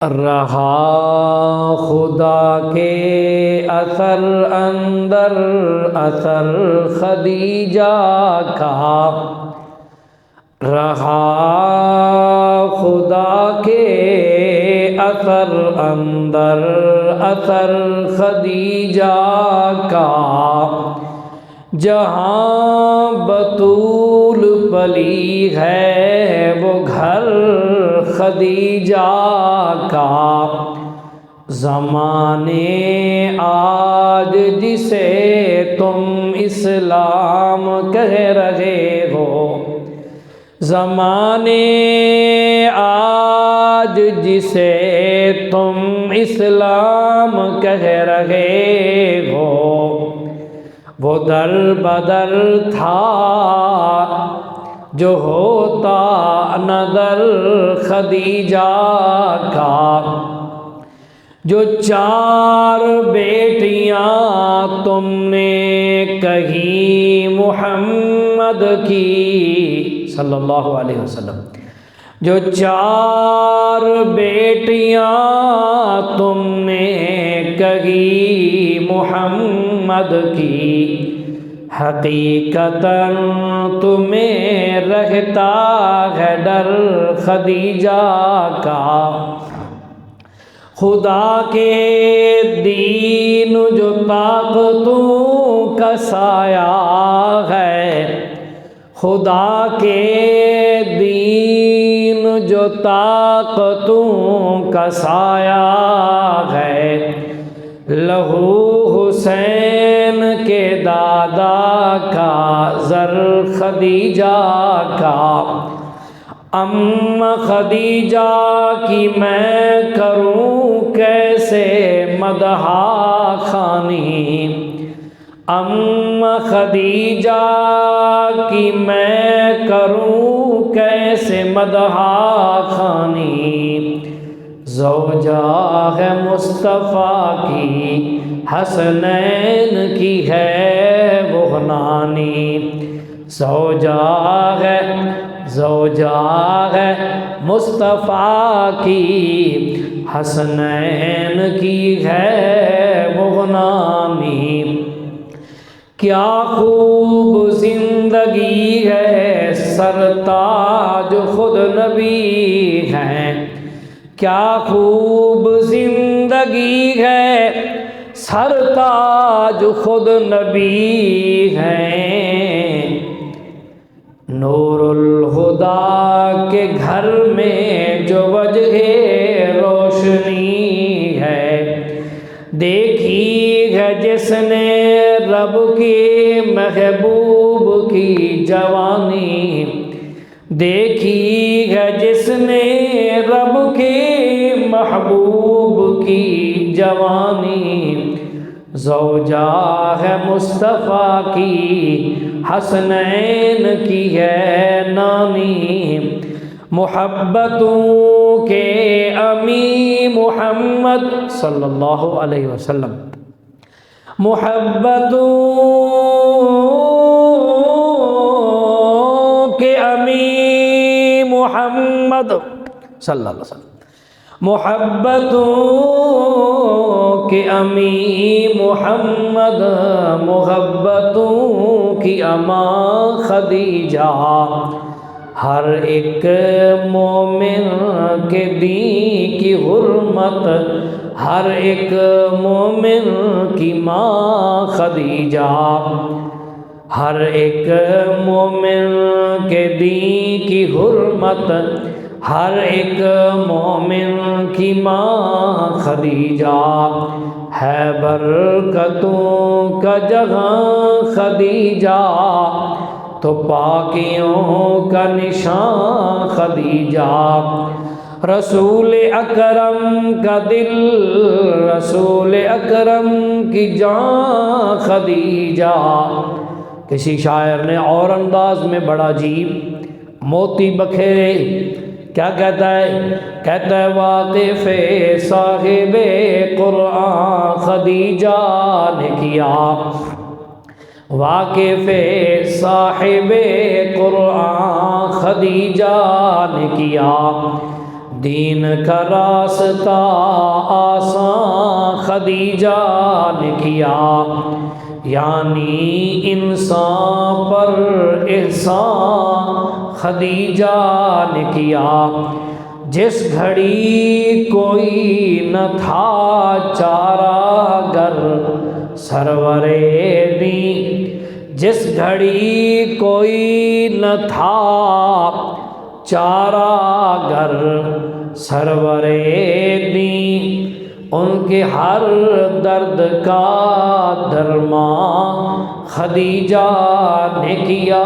رہا خدا کے اثر اندر اثر خدیجہ کا، رہا خدا کے اثر اندر اثر خدیجہ کا، جہاں بطول پلی ہے وہ گھر خدیجہ کا، زمانے آج جسے تم اسلام کہہ رہے ہو، زمانے آج جسے تم اسلام کہہ رہے ہو، وہ در بدر تھا جو ہوتا نظر خدیجہ کا، جو چار بیٹیاں تم نے کہی محمد کی صلی اللہ علیہ وسلم، جو چار بیٹیاں تم نے کہی محمد کی، حقیقتاً تمہیں رہتا ہے ڈر خدیجہ کا، خدا کے دین جو طاقتوں کا سایہ ہے، خدا کے دین جو طاقتوں کا سایہ ہے، لہو حسین کے دادا کا زر خدیجہ کا، خدیجہ کی میں کروں کیسے مدح خوانی، خدیجہ کی میں کروں کیسے مدح خوانی، زوجہ ہے مصطفیٰ کی حسنین کی ہے وہ نانی، زوجہ ہے مصطفیٰ کی حسنین کی ہے وہ نانی، کیا خوب زندگی ہے سرتاج خود نبی ہیں، کیا خوب زندگی ہے سرتاج خود نبی ہیں، نور الہدیٰ کے گھر میں جو وجہ روشنی ہے، دیکھی ہے جس نے رب کے محبوب کی جوانی، دیکھی ہے جس نے رب کے محبوب کی جوانی، زوجہ ہے مصطفیٰ کی حسنین کی ہے نانی، محبتوں کے امی محمد صلی اللہ علیہ وسلم، محبتوں کے امی محمد صلی اللہ علیہ وسلم، محبتوں کے امی محمد، محبتوں کی اماں خدیجہ، ہر ایک مومن کے دین کی حرمت، ہر ایک مومن کی ماں خدیجہ، ہر ایک مومن کے دین کی حرمت، ہر ایک مومن کی ماں خدیجہ، ہے برکتوں کا جہاں خدیجہ، تو پاکیوں کا نشان خدیجہ، رسول اکرم کا دل، رسول اکرم کی جان خدیجہ۔ کسی شاعر نے اور انداز میں بڑا عجیب موتی بکھیرے کیا کہتا ہے واقف صاحب قرآن خدیجہ نے کیا، واقف صاحب قرآن خدیجہ نے کیا، دین کا راستہ آسان خدیجہ نے کیا، یعنی انسان پر احسان خدیجہ نے کیا۔ جس گھڑی کوئی نہ تھا چارہ گر سرور دین، جس گھڑی کوئی نہ تھا چارہ گر سرور دین، ان کے ہر درد کا درمان خدیجہ نے کیا۔